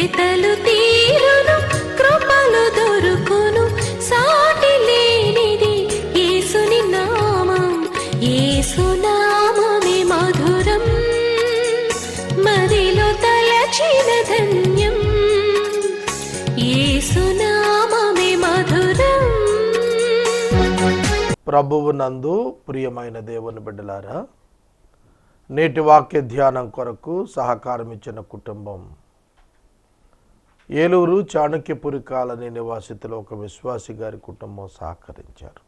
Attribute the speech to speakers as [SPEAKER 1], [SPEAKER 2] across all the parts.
[SPEAKER 1] వెతలు తీరును కృపలు దొరుకును సాటి లేనిది యేసుని నామం యేసునామమే మధురం మదిలో తలచిన ధన్యం యేసునామమే మధురం.
[SPEAKER 2] ప్రభువునందు ప్రియమైన దేవుని బిడ్డలారా, నేటి వాక్య ధ్యానం కొరకు సహకారం ఇచ్చిన కుటుంబం ఏలూరు చాణక్యపురి కాలనీ నివాసితులు ఒక విశ్వాసి గారి కుటుంబం సహకరించారు.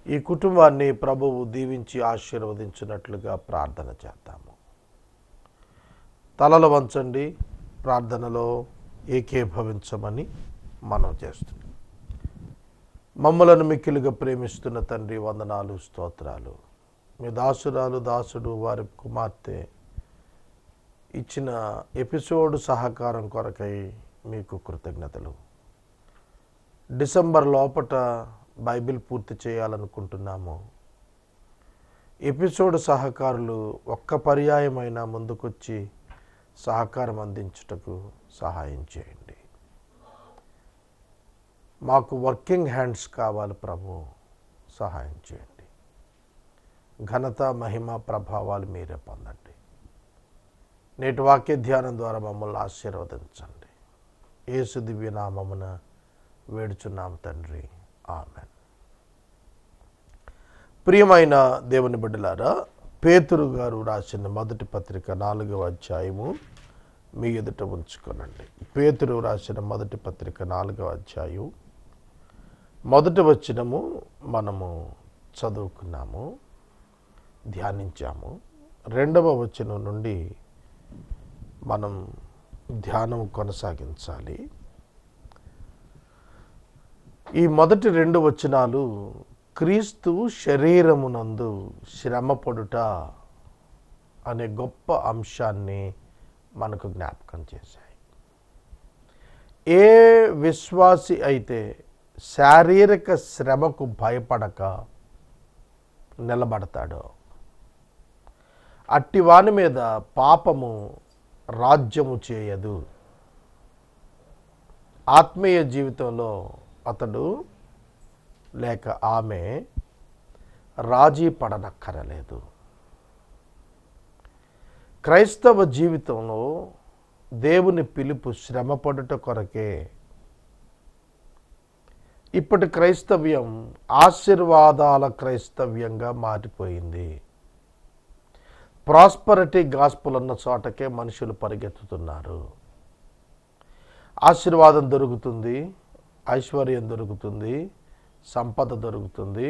[SPEAKER 2] ఈ కుటుంబాన్ని ప్రభువు దీవించి ఆశీర్వదించినట్లుగా ప్రార్థన చేద్దాము. తలలు వంచండి, ప్రార్థనలో ఏకీభవించమని మనం చేస్తున్నాం. మమ్మలను మిక్కిలుగా ప్రేమిస్తున్న తండ్రి, వందనాలు, స్తోత్రాలు. మీ దాసురాలు దాసుడు వారి కుమార్తె ఇచ్చిన ఎపిసోడ్ సహకారం కొరకై మీకు కృతజ్ఞతలు. డిసెంబర్ లోపట బైబిల్ పూర్తి చేయాలనుకుంటున్నాము. ఎపిసోడ్ సహకారులు ఒక్క పర్యాయమైనా ముందుకొచ్చి సహకారం అందించుటకు సహాయం చేయండి. మాకు వర్కింగ్ హ్యాండ్స్ కావాలి ప్రభు, సహాయం చేయండి. ఘనత, మహిమ, ప్రభావాలు మీరే పొందండి. నేటి వాక్య ధ్యానం ద్వారా మమ్మల్ని ఆశీర్వదించండి. యేసు దివ్య నామమున వేడుచున్నాం తండ్రి, ఆమెన్. ప్రియమైన దేవుని బిడ్డలారా, పేతురు గారు రాసిన మొదటి పత్రిక 4వ అధ్యాయము మీ ఎదుట ఉంచుకోనండి. పేతురు రాసిన మొదటి పత్రిక 4వ అధ్యాయం మొదటి వచనము మనము చదువుకున్నాము, ధ్యానించాము. 2వ వచనం నుండి మనం ధ్యానం కొనసాగించాలి. ఈ మొదటి 2 వచనాలు క్రీస్తు శరీరమునందు శ్రమపడుట అనే గొప్ప అంశాన్ని మనకు జ్ఞాపకం చేశాయి. ఏ విశ్వాసి అయితే శారీరక శ్రమకు భయపడక నిలబడతాడో అట్టివాని మీద పాపము రాజ్యము చేయదు. ఆత్మీయ జీవితంలో అతడు లేక ఆమె రాజీ పడనక్కరలేదు. క్రైస్తవ జీవితంలో దేవుని పిలుపు శ్రమపడుట కొరకే. ఇప్పటి క్రైస్తవ్యం ఆశీర్వాదాల క్రైస్తవ్యంగా మారిపోయింది. ప్రాస్పరిటీ గాస్పుల్ ఉన్న చోటకే మనుషులు పరిగెత్తుతున్నారు. ఆశీర్వాదం దొరుకుతుంది, ఐశ్వర్యం దొరుకుతుంది, సంపద దొరుకుతుంది,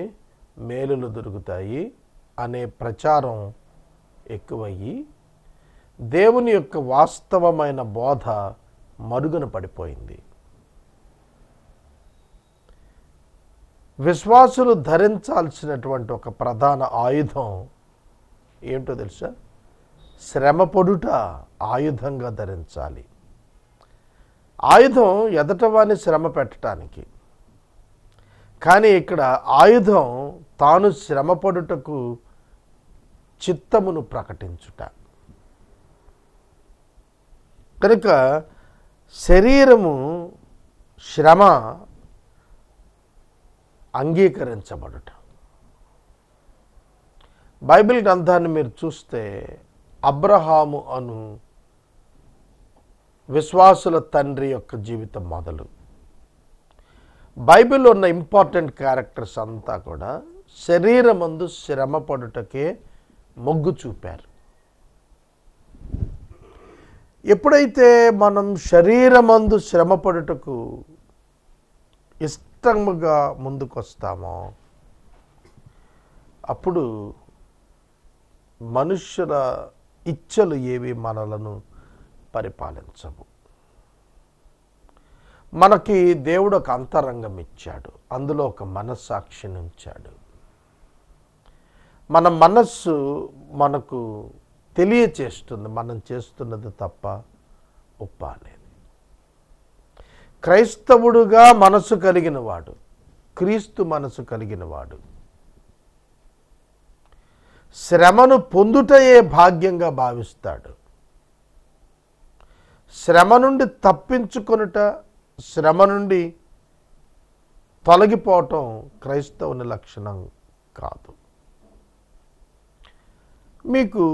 [SPEAKER 2] మేలులు దొరుకుతాయి అనే ప్రచారం ఎక్కువయ్యి దేవుని యొక్క వాస్తవమైన బోధ మరుగున పడిపోయింది. విశ్వాసులు ధరించాల్సినటువంటి ఒక ప్రధాన ఆయుధం ఏమిటో తెలుసా? శ్రమపడుట ఆయుధంగా ధరించాలి. ఆయుధం ఎదటవాన్ని శ్రమ పెట్టడానికి, కానీ ఇక్కడ ఆయుధం తాను శ్రమపడుటకు చిత్తమును ప్రకటించుట. కనుక శరీరము శ్రమ అంగీకరించబడుట. బైబిల్ గ్రంథాన్ని మీరు చూస్తే అబ్రహాము అను విశ్వాసుల తండ్రి యొక్క జీవితం మొదలు బైబిల్లో ఉన్న ఇంపార్టెంట్ క్యారెక్టర్స్ అంతా కూడా శరీరమందు శ్రమపడుటకే మొగ్గు చూపారు. ఎప్పుడైతే మనం శరీరమందు శ్రమపడుటకు ఇష్టముగా ముందుకొస్తామో అప్పుడు మనుష్యుల ఇచ్చలు ఏవి మనలను పరిపాలించవు. మనకి దేవుడు ఒక అంతరంగం ఇచ్చాడు, అందులో ఒక మనస్సాక్షిని ఉంచాడు. మన మనస్సు మనకు తెలియచేస్తుంది మనం చేస్తున్నది తప్ప ఒప్ప అనేది. క్రైస్తవుడుగా మనసు కలిగిన వాడు, క్రీస్తు మనసు కలిగిన వాడు శ్రమను పొందుటయే భాగ్యంగా భావిస్తాడు. శ్రమ నుండి తప్పించుకొనుట, శ్రమ నుండి తొలగిపోవటం క్రైస్తవుని లక్షణం కాదు. మీకు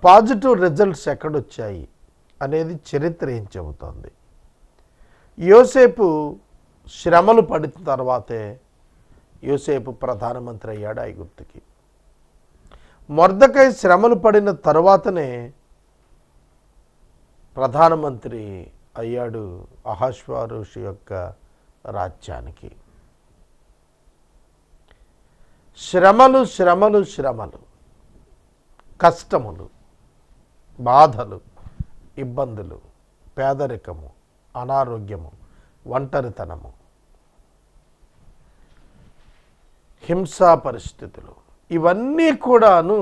[SPEAKER 2] పాజిటివ్ రిజల్ట్స్ ఎక్కడొచ్చాయి అనేది చరిత్ర ఏం చెబుతోంది. యోసేపు శ్రమలు పడిన తర్వాతే యోసేపు ప్రధానమంత్రి అయ్యాడు ఐగుప్తుకి. మొర్దెకై శ్రమలు పడిన తర్వాతనే ప్రధానమంత్రి అయ్యాడు అహష్వేరోషు యొక్క రాజ్యానికి. శ్రమలు శ్రమలు శ్రమలు, కష్టములు, బాధలు, ఇబ్బందులు, పేదరికము, అనారోగ్యము, ఒంటరితనము, హింసా పరిస్థితులు, ఇవన్నీ కూడాను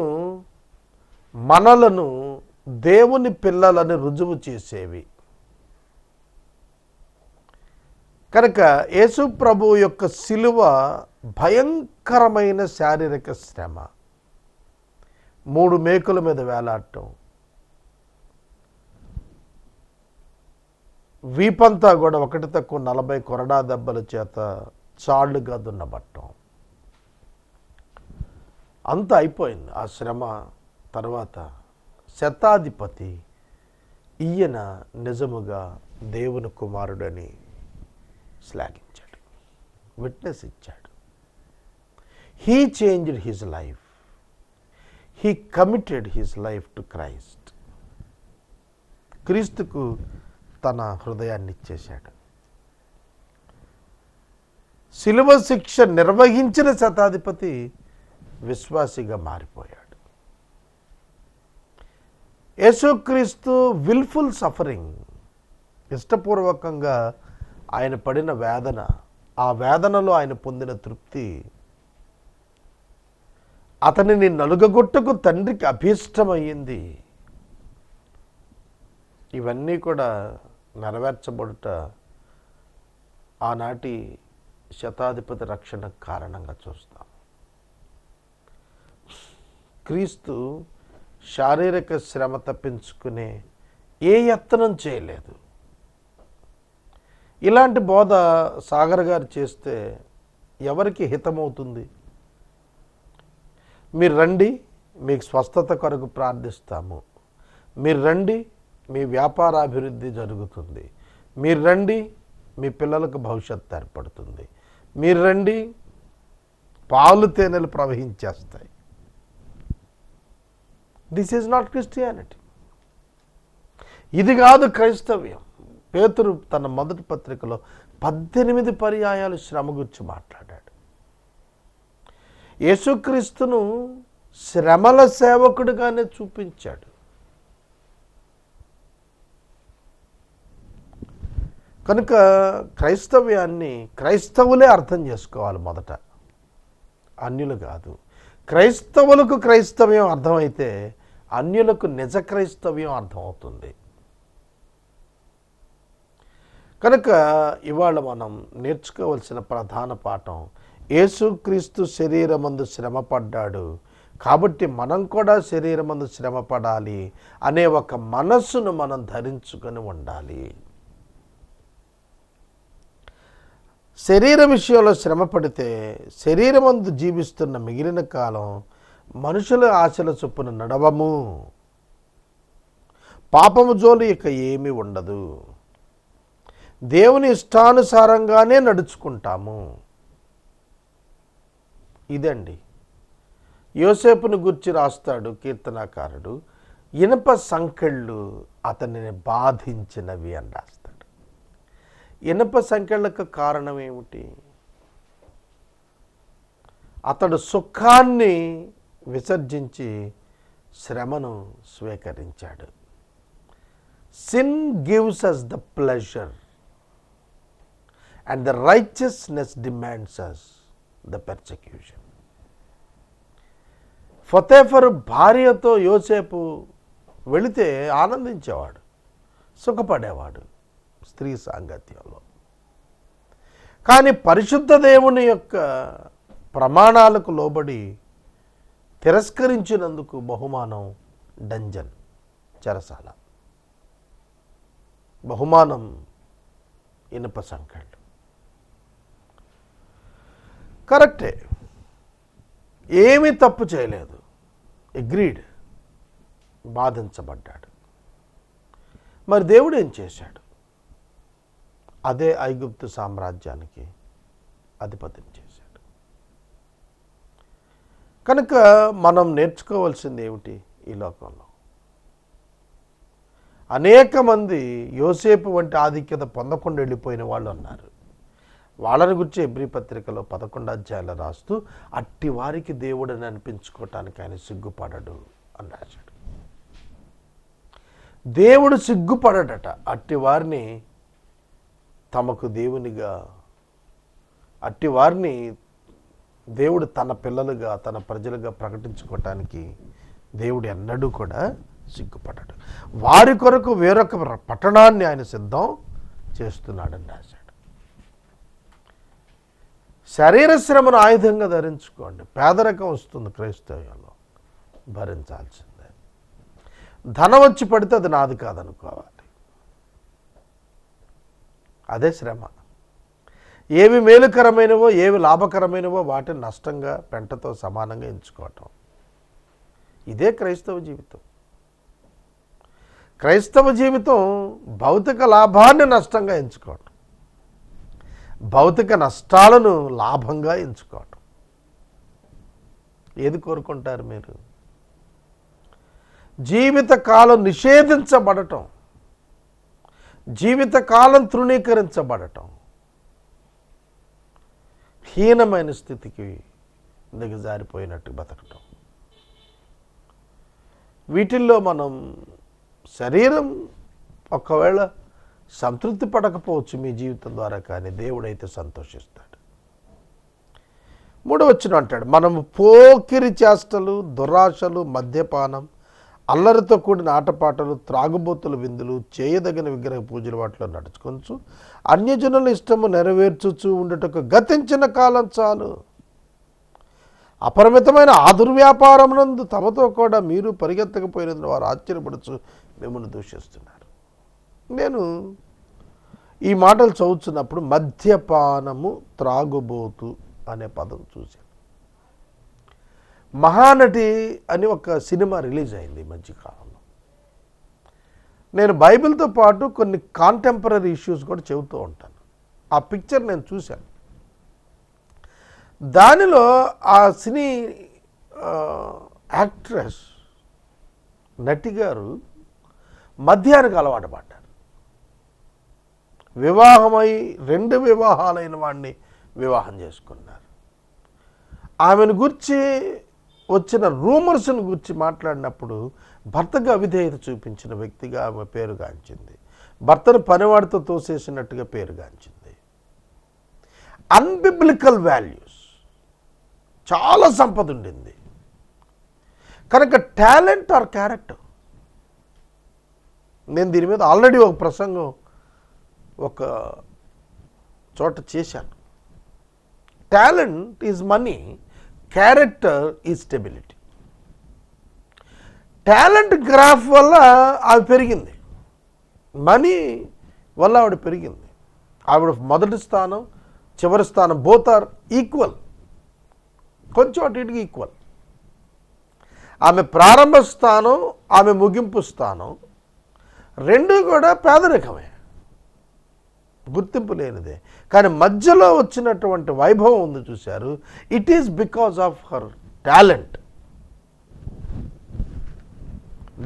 [SPEAKER 2] మనలను దేవుని పిల్లలని రుజువు చేసేవి. కనుక యేసు ప్రభువు యొక్క శిలువ భయంకరమైన శారీరక శ్రమ. 3 మేకుల మీద వేలాడటం, వీపంతా కూడా 1 తక్కువ 40 కొరడా దెబ్బల చేత చాళ్లుగా దున్నబట్టం. అంత అయిపోయింది. ఆ శ్రమ తర్వాత శతాధిపతి ఈయన నిజముగా దేవుని కుమారుడని శ్లాఘించాడు, విట్నెస్ ఇచ్చాడు. He changed his life, he committed his life to Christ. క్రీస్తుకు తన హృదయాన్ని ఇచ్చేశాడు. శిలువ శిక్ష నిర్వహించిన శతాధిపతి విశ్వాసిగా మారిపోయాడు. యేసుక్రీస్తు విల్ఫుల్ సఫరింగ్, ఇష్టపూర్వకంగా ఆయన పడిన వేదన, ఆ వేదనలో ఆయన పొందిన తృప్తి అతనిని నలుగగొట్టుకు తండ్రికి అభీష్టమయ్యింది. ఇవన్నీ కూడా నెరవేర్చబడుట ఆనాటి శతాధిపతి రక్షణ కారణంగా చూస్తాం. క్రీస్తు శారీరక శ్రమ తప్పించుకునే ఏ యత్నం చేయలేదు. ఇలాంటి బోధ సాగర్ గారు చేస్తే ఎవరికి హితమవుతుంది? మీరు రండి, మీకు స్వస్థత కొరకు ప్రార్థిస్తాము, మీరు రండి, మీ వ్యాపారాభివృద్ధి జరుగుతుంది, మీరు రండి, మీ పిల్లలకు భవిష్యత్తు ఏర్పడుతుంది, మీరు రండి, పాలు తేనెలు ప్రవహించేస్తాయి. This is not Christianity. ఇది కాదు క్రైస్తవ్యం. పేతురు తన మొదటి పత్రికలో 18 పర్యాయాలు శ్రమ గురించి మాట్లాడాడు. యేసుక్రీస్తును శ్రమల సేవకుడిగానే చూపించాడు. కనుక క్రైస్తవ్యాన్ని క్రైస్తవులే అర్థం చేసుకోవాలి మొదట, అన్యులు కాదు. క్రైస్తవులకు క్రైస్తవ్యం అర్థమైతే అన్యులకు నిజ క్రైస్తవ్యం అర్థమవుతుంది. కనుక ఇవాళ మనం నేర్చుకోవలసిన ప్రధాన పాఠం, యేసుక్రీస్తు శరీరమందు శ్రమ పడ్డాడు కాబట్టి మనం కూడా శరీరమందు శ్రమ పడాలి అనే ఒక మనస్సును మనం ధరించుకొని ఉండాలి. శరీర విషయంలో శ్రమ పడితే శరీరమందు జీవిస్తున్న మిగిలిన కాలం మనుషుల ఆశల చొప్పున నడవము, పాపము జోలి ఇక ఏమీ ఉండదు, దేవుని ఇష్టానుసారంగానే నడుచుకుంటాము. ఇదండి యోసేపును గురించి రాస్తాడు కీర్తనాకారుడు, ఇనుప సంకెళ్ళు అతనిని బాధించినవి అని రాస్తాడు. ఇనుప సంకెళ్ళకు కారణం ఏమిటి? అతడు సుఖాన్ని విసర్జించి శ్రమను స్వీకరించాడు. Sin gives us the pleasure and the righteousness demands us the persecution. ఫతేఫరు భార్యతో యోసేపు వెళితే ఆనందించేవాడు, సుఖపడేవాడు స్త్రీ సాంగత్యంలో. కానీ పరిశుద్ధ దేవుని యొక్క ప్రమాణాలకు లోబడి తిరస్కరించినందుకు బహుమానం డంజన్, చెరసాల. బహుమానం ఇనుప సంకెళ్ళు. కరెక్టే, ఏమీ తప్పు చేయలేదు, అగ్రీడ్, బాధించబడ్డాడు. మరి దేవుడు ఏం చేశాడు? అదే ఐగుప్తు సామ్రాజ్యానికి అధిపతిని చేశాడు. కనుక మనం నేర్చుకోవాల్సింది ఏమిటి? ఈ లోకంలో అనేక మంది యోసేపు వంటి ఆధిక్యత పొందకుండా వెళ్ళిపోయిన వాళ్ళు ఉన్నారు. వాళ్ళని గురించి హెబ్రీ పత్రికలో 11 అధ్యాయాలు రాస్తూ అట్టి వారికి దేవుడని అనిపించుకోవటానికి ఆయన సిగ్గుపడడు అని రాశాడు. దేవుడు సిగ్గుపడడట అట్టి వారిని తమకు దేవునిగా, అట్టి వారిని దేవుడు తన పిల్లలుగా, తన ప్రజలుగా ప్రకటించుకోవటానికి దేవుడు ఎన్నడూ కూడా సిగ్గుపడ్డాడు. వారి కొరకు వేరొక పట్టణాన్ని ఆయన సిద్ధం చేస్తున్నాడని రాశాడు. శరీర శ్రమను ఆయుధంగా ధరించుకోండి. పేదరికం వస్తుంది క్రైస్తవ్యంలో, భరించాల్సిందే. ధనం వచ్చి పడితే అది నాది కాదనుకోవాలి. అదే శ్రమ. ఏవి మేలుకరమైనవో, ఏవి లాభకరమైనవో వాటిని నష్టంగా, పెంటతో సమానంగా ఎంచుకోవటం. ఇదే క్రైస్తవ జీవితం. క్రైస్తవ జీవితం భౌతిక లాభాన్ని నష్టంగా ఎంచుకోవటం, భౌతిక నష్టాలను లాభంగా ఎంచుకోవటం. ఏది కోరుకుంటారు మీరు? జీవితకాలం నిషేధించబడటం, జీవితకాలం తృణీకరించబడటం, హీనమైన స్థితికి దిగజారిపోయినట్టు బతకటం. వీటిల్లో మనం శరీరం ఒకవేళ సంతృప్తి పడకపోవచ్చు మీ జీవితం ద్వారా, కానీ దేవుడైతే సంతోషిస్తాడు. 3వ వచనం అంటాడు, మనము పోకిరి చేష్టలు, దురాశలు, మద్యపానం, అల్లరితో కూడిన ఆటపాటలు, త్రాగుబోతుల విందులు, చేయదగిన విగ్రహ పూజలు వాటిలో నడుచుకొంచు అన్యజనుల ఇష్టము నెరవేర్చుచు ఉండుటకు గతించిన కాలం చాలు. అపరిమితమైన ఆ దుర్వ్యాపారమునందు తమతో కూడా మీరు పరిగెత్తకపోయినందున వారు ఆశ్చర్యపడుచు మిమ్మల్ని దూషిస్తున్నారు. నేను ఈ మాటలు చదువుతున్నప్పుడు మద్యపానము, త్రాగుబోతు అనే పదం చూశాను. మహానటి అని ఒక సినిమా రిలీజ్ అయింది ఈ మధ్యకాలంలో. నేను బైబిల్తో పాటు కొన్ని కాంటెంపరీ ఇష్యూస్ కూడా చెబుతూ ఉంటాను. ఆ పిక్చర్ నేను చూశాను. దానిలో ఆ సినీ యాక్ట్రెస్ నటి గారు మద్యానికి అలవాటు పడ్డారు. వివాహమై 2 వివాహాలైన వాడిని వివాహం చేసుకున్నారు. ఆమెను గురించి వచ్చిన రూమర్స్ని గురించి మాట్లాడినప్పుడు భర్తగా అవిధేయత చూపించిన వ్యక్తిగా ఆమె పేరుగాంచింది. భర్తను పనివాడితో తోసేసినట్టుగా పేరుగాంచింది. అన్బిబ్లికల్ వాల్యూస్, చాలా సంపద ఉండింది. కనుక టాలెంట్ ఆర్ క్యారెక్టర్. నేను దీని మీద ఆల్రెడీ ఒక ప్రసంగం ఒక చోట చేశాను. Talent is money, character is stability. Talent graph వల్ల ఆవిడ పెరిగింది, మనీ వల్ల ఆవిడ పెరిగింది. ఆవిడ మొదటి స్థానం, చివరి స్థానం బోత్ ఆర్ ఈక్వల్, కొంచెం అటు ఇటుకి ఈక్వల్. ఆమె ప్రారంభ స్థానం, ఆమె ముగింపు స్థానం 2 కూడా పేదరికమే, గుర్తింపు లేనిదే. కానీ మధ్యలో వచ్చినటువంటి వైభవం ఉంది చూశారు, it is because of her talent.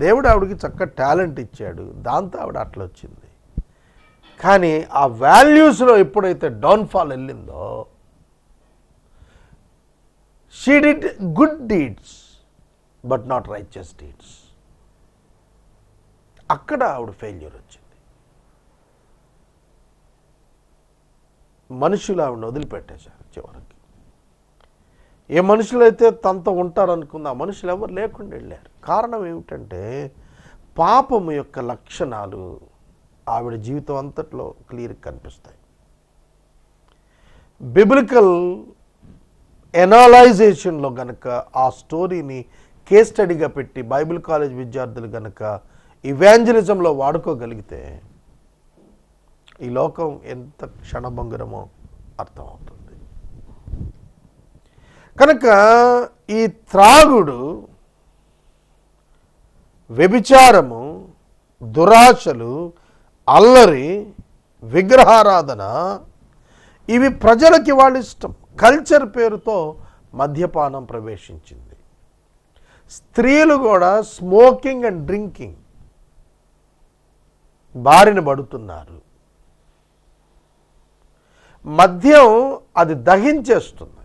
[SPEAKER 2] దేవుడు ఆవిడకి చక్కగా టాలెంట్ ఇచ్చాడు, దాంతో ఆవిడ అట్లా వచ్చింది. కానీ ఆ వాల్యూస్లో ఎప్పుడైతే డౌన్ఫాల్ వెళ్ళిందో, she did good deeds but not righteous deeds, అక్కడ ఆవిడ ఫెయిల్యూర్ వచ్చింది. మనుషులు ఆవిడని వదిలిపెట్టేశారు చివరికి. ఏ మనుషులైతే తనతో ఉంటారనుకుంది ఆ మనుషులు ఎవరు లేకుండా వెళ్ళారు. కారణం ఏమిటంటే పాపము యొక్క లక్షణాలు ఆవిడ జీవితం అంతట్లో క్లియర్గా కనిపిస్తాయి. బిబ్లికల్ ఎనాలైజేషన్లో గనక ఆ స్టోరీని కేస్ స్టడీగా పెట్టి బైబిల్ కాలేజ్ విద్యార్థులు గనక ఇవాంజలిజంలో వాడుకోగలిగితే ఈ లోకం ఎంత క్షణభంగురమో అర్థమవుతుంది. కనుక ఈ త్రాగుడు, వ్యభిచారము, దురాశలు, అల్లరి, విగ్రహారాధన ఇవి ప్రజలకి వాళ్ళ ఇష్టం. కల్చర్ పేరుతో మద్యపానం ప్రవేశించింది. స్త్రీలు కూడా స్మోకింగ్ అండ్ డ్రింకింగ్ బారిన పడుతున్నారు. మద్యం అది దహించేస్తుంది,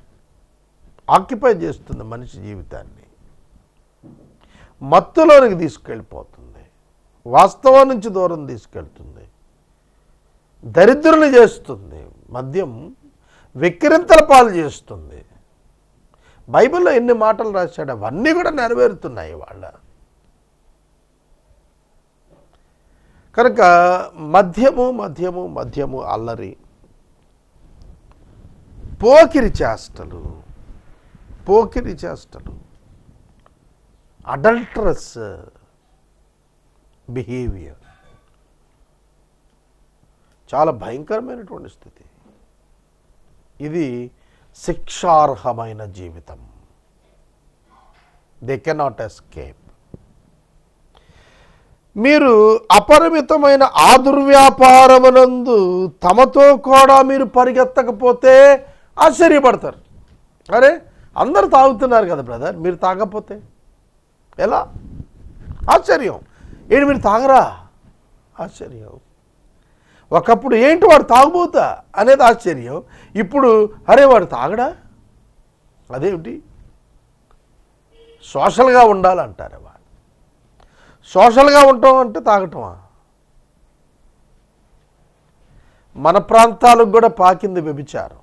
[SPEAKER 2] ఆక్యుపై చేస్తుంది మనిషి జీవితాన్ని, మత్తులోనికి తీసుకెళ్ళిపోతుంది, వాస్తవం నుంచి దూరం తీసుకెళ్తుంది, దరిద్రులు చేస్తుంది. మద్యం వెక్కిరింతల పాలు చేస్తుంది. బైబిల్లో ఎన్ని మాటలు రాశాడు, అవన్నీ కూడా నెరవేరుతున్నాయి వాళ్ళ. కనుక మద్యము మద్యము మద్యము, అల్లరి, పోకిరి చేష్టలు, అడల్టరస్ బిహేవియర్ చాలా భయంకరమైనటువంటి స్థితి. ఇది శిక్షార్హమైన జీవితం. They cannot escape. మీరు అపరిమితమైన ఆ దుర్వ్యాపారమునందు తమతో కూడా మీరు పరిగెత్తకపోతే ఆశ్చర్యపడతారు. అరే అందరూ తాగుతున్నారు కదా బ్రదర్, మీరు తాగకపోతే ఎలా? ఆశ్చర్యం. ఏంటి మీరు తాగరా? ఆశ్చర్యం. ఒకప్పుడు ఏంటి వాడు తాగుబోతా అనేది ఆశ్చర్యం. ఇప్పుడు అరే వాడు తాగడా, అదేమిటి? సోషల్గా ఉండాలంటారు వాడు. సోషల్గా ఉంటాం అంటే తాగటమా? మన ప్రాంతాలకు కూడా పాకింది వ్యభిచారం.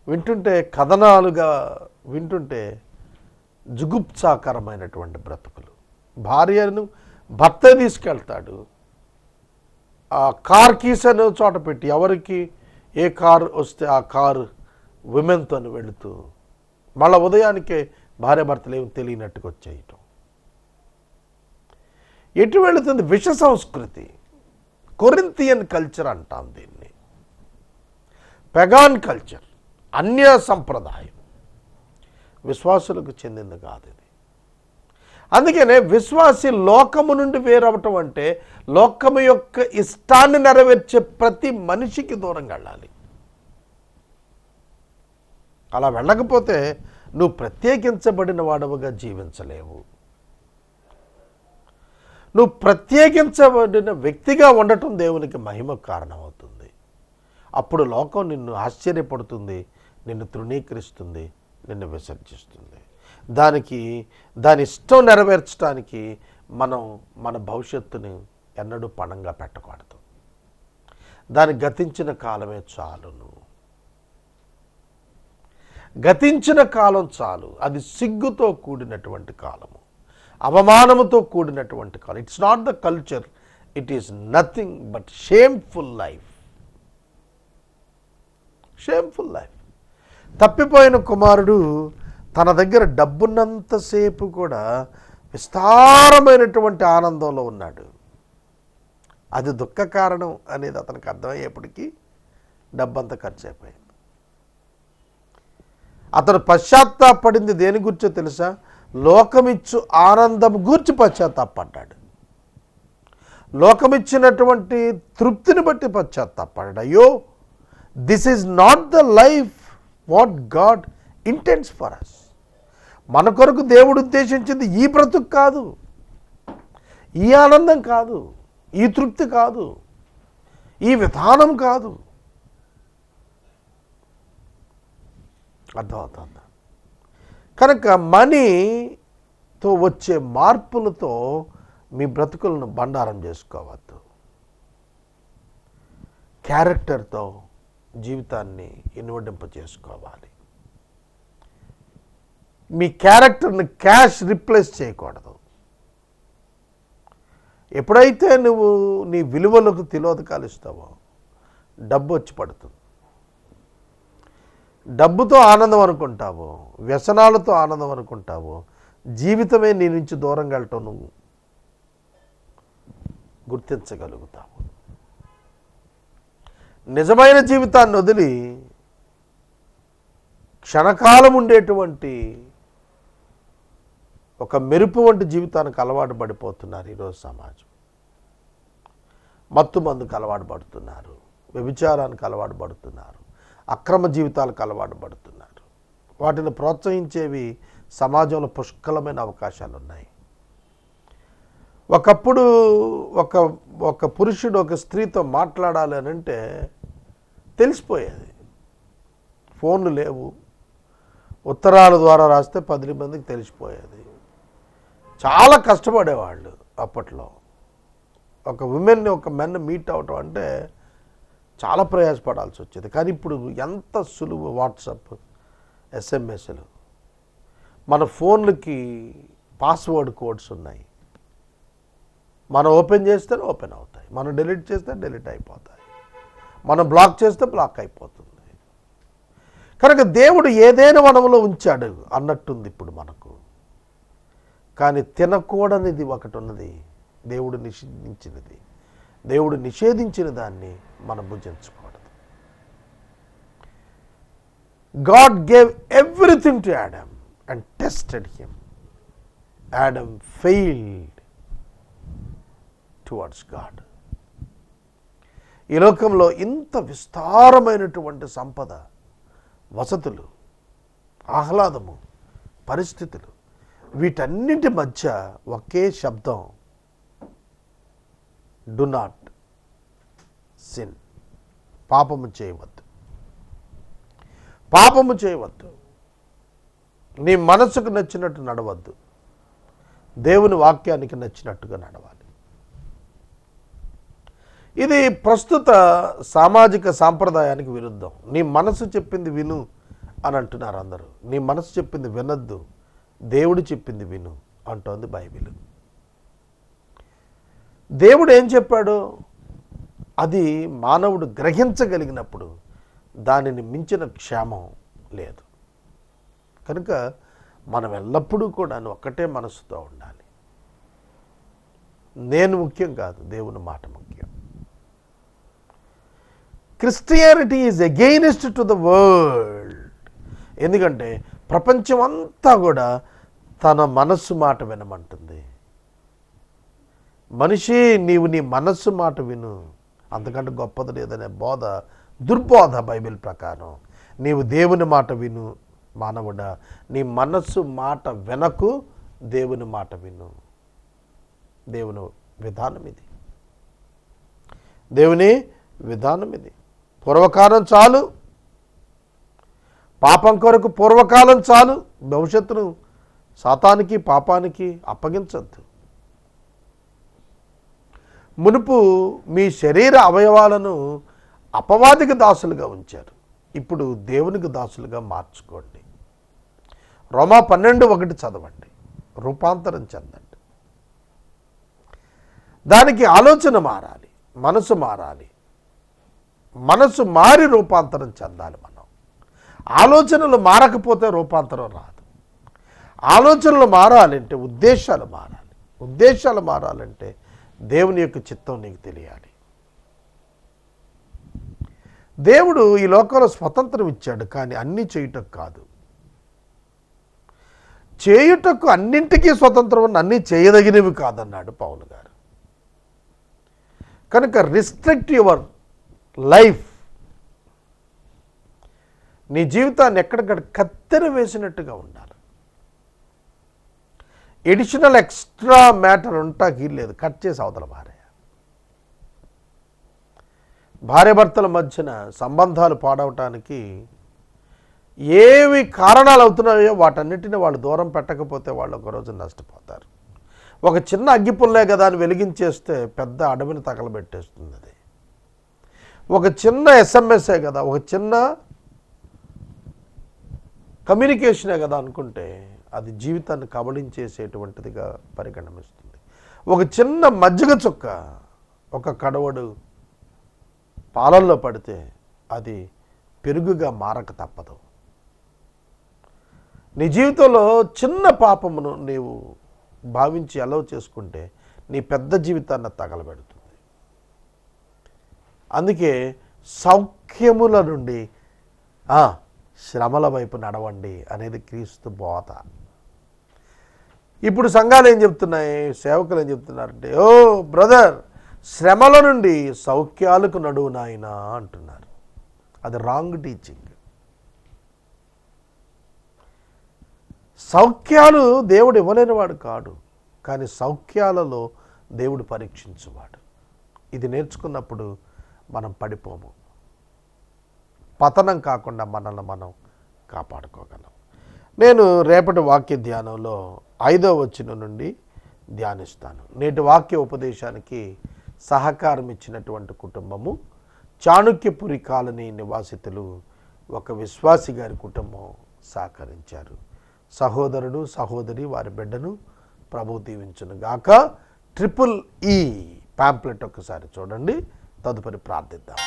[SPEAKER 2] వింటుంటే కథనాలుగా వింటుంటే జుగుప్సాకరమైనటువంటి బ్రతుకులు. భార్యను భర్త తీసుకెళ్తాడు, ఆ కార్ కీస్ అనే చోట పెట్టి ఎవరికి ఏ కారు వస్తే ఆ కారు విమెన్తో వెళుతూ మళ్ళీ ఉదయానికే భార్య భర్తలు ఏమి తెలియనట్టుకు వచ్చేయటం. ఎటు వెళుతుంది? విష సంస్కృతి. కొరింథియన్ కల్చర్ అంటాం దీన్ని. పెగాన్ కల్చర్, అన్య సంప్రదాయం, విశ్వాసులకు చెందింది కాదు ఇది. అందుకనే విశ్వాసి లోకము నుండి వేరవటం అంటే లోకము యొక్క ఇష్టాన్ని నెరవేర్చే ప్రతి మనిషికి దూరంగా వెళ్ళాలి. అలా వెళ్ళకపోతే నువ్వు ప్రత్యేకించబడిన వాడవుగా జీవించలేవు. నువ్వు ప్రత్యేకించబడిన వ్యక్తిగా ఉండటం దేవునికి మహిమ కారణమవుతుంది. అప్పుడు లోకం నిన్ను ఆశ్చర్యపడుతుంది, నిన్ను తృణీకరిస్తుంది, నిన్ను విసర్జిస్తుంది. దాని ఇష్టం నెరవేర్చడానికి మనం మన భవిష్యత్తుని ఎన్నడూ పణంగా పెట్టకూడదు. దాని గతించిన కాలమే చాలును. గతించిన కాలం చాలు. అది సిగ్గుతో కూడినటువంటి కాలము, అవమానముతో కూడినటువంటి కాలం. It's not the culture, it is nothing but shameful life. Shameful life. తప్పిపోయిన కుమారుడు తన దగ్గర డబ్బున్నంతసేపు కూడా విస్తారమైనటువంటి ఆనందంలో ఉన్నాడు. అది దుఃఖ కారణం అనేది అతనికి అర్థమయ్యేప్పటికీ డబ్బంతా ఖర్చు అయిపోయింది. అతను పశ్చాత్తాపడింది దేని గురించో తెలుసా? లోకమిచ్చు ఆనందం గూర్చి పశ్చాత్తాపడ్డాడు. లోకమిచ్చినటువంటి తృప్తిని బట్టి పశ్చాత్తాపడ్డాడు. అయ్యో, this is not the life what God intends for us. మన కొరకు దేవుడు ఉద్దేశించింది ఈ బ్రతుకు కాదు, ఈ ఆనందం కాదు, ఈ తృప్తి కాదు, ఈ విధానం కాదు. అర్థమవుతుందా? కనుక మనీతో వచ్చే మార్పులతో మీ బ్రతుకులను బండారం చేసుకోవద్దు. క్యారెక్టర్తో జీవితాన్ని ఇన్వడింప చేసుకోవాలి. మీ క్యారెక్టర్ని క్యాష్ రిప్లేస్ చేయకూడదు. ఎప్పుడైతే నువ్వు నీ విలువలకు తిలోదకాలు ఇస్తావో డబ్బు వచ్చి పడుతుంది. డబ్బుతో ఆనందం అనుకుంటావో, వ్యసనాలతో ఆనందం అనుకుంటావో, జీవితమే నీ నుంచి దూరంగా వెళ్ళటం నువ్వు గుర్తించగలుగుతావు. నిజమైన జీవితాన్ని వదిలి క్షణకాలం ఉండేటువంటి ఒక మెరుపు వంటి జీవితానికి అలవాటు పడిపోతున్నారు ఈరోజు సమాజం. మత్తు మందుకు అలవాటు పడుతున్నారు, వ్యభిచారానికి అలవాటు పడుతున్నారు, అక్రమ జీవితాలకు అలవాటు పడుతున్నారు. వాటిని ప్రోత్సహించేవి సమాజంలో పుష్కలమైన అవకాశాలు ఉన్నాయి. ఒకప్పుడు ఒక పురుషుడు ఒక స్త్రీతో మాట్లాడాలి అని అంటే తెలిసిపోయేది. ఫోన్లు లేవు, ఉత్తరాల ద్వారా రాస్తే 10 మందికి తెలిసిపోయేది. చాలా కష్టపడేవాళ్ళు అప్పట్లో. ఒక ఉమెన్ని ఒక మెన్ మీట్ అవటం అంటే చాలా ప్రయాసపడాల్సి వచ్చేది. కానీ ఇప్పుడు ఎంత సులువు. వాట్సాప్, ఎస్ఎంఎస్లు, మన ఫోన్లకి పాస్వర్డ్ కోడ్స్ ఉన్నాయి. మనం ఓపెన్ చేస్తే ఓపెన్ అవుతాయి, మనం డిలీట్ చేస్తే డిలీట్ అయిపోతాయి, మనం బ్లాక్ చేస్తే బ్లాక్ అయిపోతుంది. కనుక దేవుడు ఏదైనా వనంలో ఉంచాడు అన్నట్టుంది ఇప్పుడు మనకు. కానీ తినకూడనిది ఒకటి ఉన్నది, దేవుడు నిషేధించినది. దేవుడు నిషేధించిన దాన్ని మనం భుజించకూడదు. God gave everything to Adam and tested him. Adam failed towards God. ఈ లోకంలో ఇంత విస్తారమైనటువంటి సంపద, వసతులు, ఆహ్లాదము, పరిస్థితులు, వీటన్నింటి మధ్య ఒకే శబ్దం, డు నాట్ సిన్. పాపము చేయవద్దు, పాపము చేయవద్దు, నీ మనసుకు నచ్చినట్టు నడవద్దు, దేవుని వాక్యానికి నచ్చినట్టుగా నడవాలి. ఇది ప్రస్తుత సామాజిక సాంప్రదాయానికి విరుద్ధం. నీ మనసు చెప్పింది విను అని అంటున్నారు అందరూ. నీ మనసు చెప్పింది వినొద్దు, దేవుడు చెప్పింది విను అంటోంది బైబిల్. దేవుడు ఏం చెప్పాడో అది మానవుడు గ్రహించగలిగినప్పుడు దానిని మించిన క్షేమం లేదు. కనుక మనం ఎల్లప్పుడూ కూడా ఒక్కటే మనసుతో ఉండాలి. నేను ముఖ్యం కాదు, దేవుని మాట ముఖ్యం. Christianity is against to the world. ఎందుకంటే ప్రపంచం అంతా కూడా తన మనస్సు మాట వినమంటుంది. మనిషి, నీవు నీ మనస్సు మాట విను, అంతకంటే గొప్పది లేదనే బోధ దుర్బోధ బైబిల్ ప్రకారం. నీవు దేవుని మాట విను మానవుడా, నీ మనస్సు మాట వెనకు, దేవుని మాట విను. దేవుని విధానం ఇది, దేవుని విధానం ఇది. పూర్వకాలం చాలు, పాపం కొరకు పూర్వకాలం చాలు, భవిష్యత్తును సాతానికి పాపానికి అప్పగించద్దు. మునుపు మీ శరీర అవయవాలను అపవాదికి దాసులుగా ఉంచారు, ఇప్పుడు దేవునికి దాసులుగా మార్చుకోండి. రోమా 12:1 చదవండి. రూపాంతరం చెందండి. దానికి ఆలోచన మారాలి, మనసు మారాలి. మనసు మారి రూపాంతరం చెందాలి. మనం ఆలోచనలు మారకపోతే రూపాంతరం రాదు. ఆలోచనలు మారాలంటే ఉద్దేశాలు మారాలి. ఉద్దేశాలు మారాలంటే దేవుని యొక్క చిత్తం నీకు తెలియాలి. దేవుడు ఈ లోకంలో స్వతంత్రం ఇచ్చాడు, కానీ అన్నీ చేయుటకు కాదు. చేయుటకు అన్నింటికీ స్వతంత్రం ఉన్న, అన్నీ చేయదగినవి కాదన్నాడు పౌలు గారు. కనుక రిస్ట్రిక్ట్ యువర్ లైఫ్. నీ జీవితాన్ని ఎక్కడికక్కడ కత్తెర వేసినట్టుగా ఉండాలి. ఎడిషనల్ ఎక్స్ట్రా మ్యాటర్ ఉంటాకి లేదు, కట్ చేసి అవతల భార్యాభర్తల మధ్యన సంబంధాలు పాడవటానికి ఏవి కారణాలు అవుతున్నాయో వాటన్నిటిని వాళ్ళు దూరం పెట్టకపోతే వాళ్ళు ఒకరోజు నష్టపోతారు. ఒక చిన్న అగ్గిపుల్లే కదా అని వెలిగించేస్తే పెద్ద అడవిని తగలబెట్టేస్తుంది. అది ఒక చిన్న ఎస్ఎంఎస్ఏ కదా, ఒక చిన్న కమ్యూనికేషనే కదా అనుకుంటే అది జీవితాన్ని కబళించేసేటువంటిదిగా పరిగణిస్తుంది. ఒక చిన్న మజ్జిగ చుక్క ఒక కడవడు పాలల్లో పడితే అది పెరుగుగా మారక తప్పదు. నీ జీవితంలో చిన్న పాపమును నీవు భావించి అలౌ చేసుకుంటే నీ పెద్ద జీవితాన్ని తగలబెడుతుంది. అందుకే సౌఖ్యముల నుండి శ్రమల వైపు నడవండి అనేది క్రీస్తు బోధ. ఇప్పుడు సంఘాలు ఏం చెప్తున్నాయి, సేవకులు ఏం చెప్తున్నారంటే, ఓ బ్రదర్, శ్రమల నుండి సౌఖ్యాలకు నడువు నాయనా అంటున్నారు. అది రాంగ్ టీచింగ్. సౌఖ్యాలు దేవుడు ఇవ్వలేనివాడు కాడు, కానీ సౌఖ్యాలలో దేవుడు పరీక్షించువాడు. ఇది నేర్చుకున్నప్పుడు మనం పడిపోము, పతనం కాకుండా మనల్ని మనం కాపాడుకోగలం. నేను రేపటి వాక్య ధ్యానంలో 5వ వచనం నుండి ధ్యానిస్తాను. నేటి వాక్య ఉపదేశానికి సహకారం ఇచ్చినటువంటి కుటుంబము చాణుక్యపురి కాలనీ నివాసితులు, ఒక విశ్వాసి గారి కుటుంబం సహకరించారు. సహోదరుడు సహోదరి వారి బిడ్డను ప్రభు దీవించును గాక. EEE పాంప్లెట్ ఒక్కసారి చూడండి. తదుపరి ప్రార్థిద్దాం.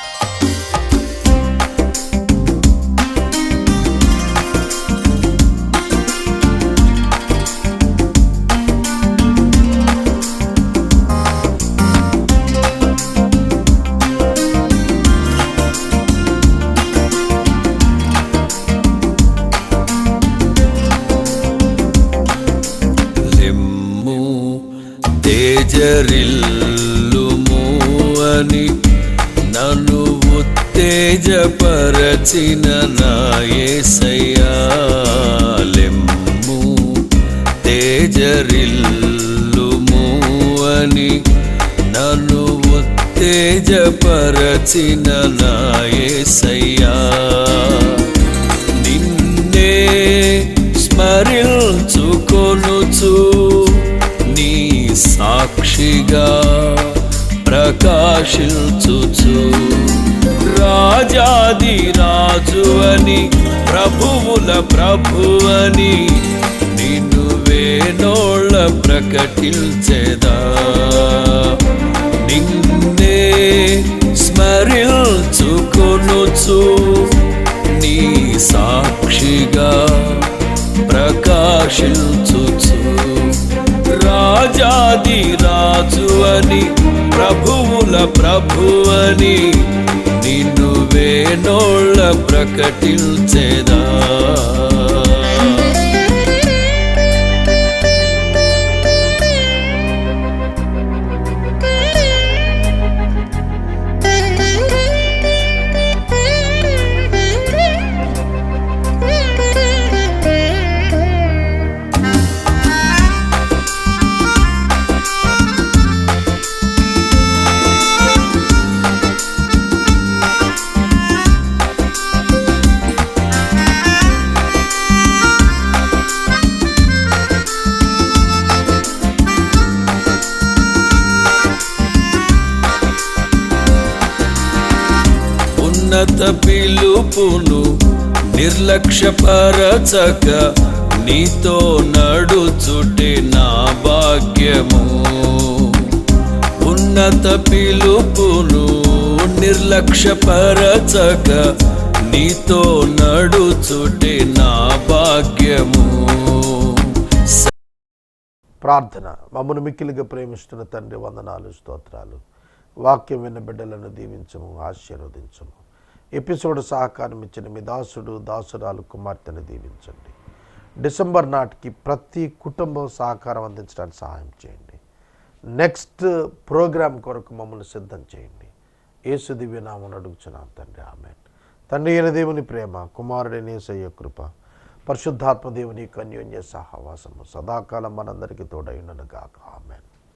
[SPEAKER 3] తేజరిల్లుము అని నన్ను ఉత్తేజపరచిన నా యేసయ్యా, లెమ్ము తేజరిల్లుము అని నన్ను ఉత్తేజపరచిన నా యేసయ్యా, నిన్నే స్మరించుకొనుచు నీ సాక్షిగా ప్రకాశించుచు, రాజాది రాజు అని ప్రభువుల ప్రభువని నిన్ను వేనోళ్ళ ప్రకటించెదా, నిన్నే స్మరించుకొనుచు నీ సాక్షిగా ప్రకాశించుచు, రాజాది రాజు అని ప్రభువుల ప్రభువని నిన్ను వేనోళ్ళ ప్రకటించెదా. ఉన్నత పిలుపును నిర్లక్ష్యపరచక నీతో నడుచుటే నా భాగ్యము, ఉన్నత పిలుపును నిర్లక్ష్యపరచక నీతో నడుచుటే నా భాగ్యము.
[SPEAKER 2] ప్రార్థన. మమ్మను మిక్కిలిగా ప్రేమిస్తున్న తండ్రి, వందనాలు, స్తోత్రాలు. వాక్యం విన్న బిడ్డలను దీవించము, ఆశీర్వదించము. ఎపిసోడ్ సహకారం ఇచ్చిన మీ దాసుడు దాసురాలు కుమార్తెను దీవించండి. డిసెంబర్ నాటికి ప్రతి కుటుంబం సహకారం అందించడానికి సహాయం చేయండి. నెక్స్ట్ ప్రోగ్రాం కొరకు మమ్మల్ని సిద్ధం చేయండి. యేసు దివ్యనామమున అడుగుచున్నాం తండ్రి, ఆమేన్. తండ్రి అయిన దేవుని ప్రేమ, కుమారుడైన యేసయ్య కృప, పరిశుద్ధాత్మ దేవుని అన్యోన్య సహవాసము సదాకాలం మనందరికీ తోడై ఉండును గాక. ఆమేన్.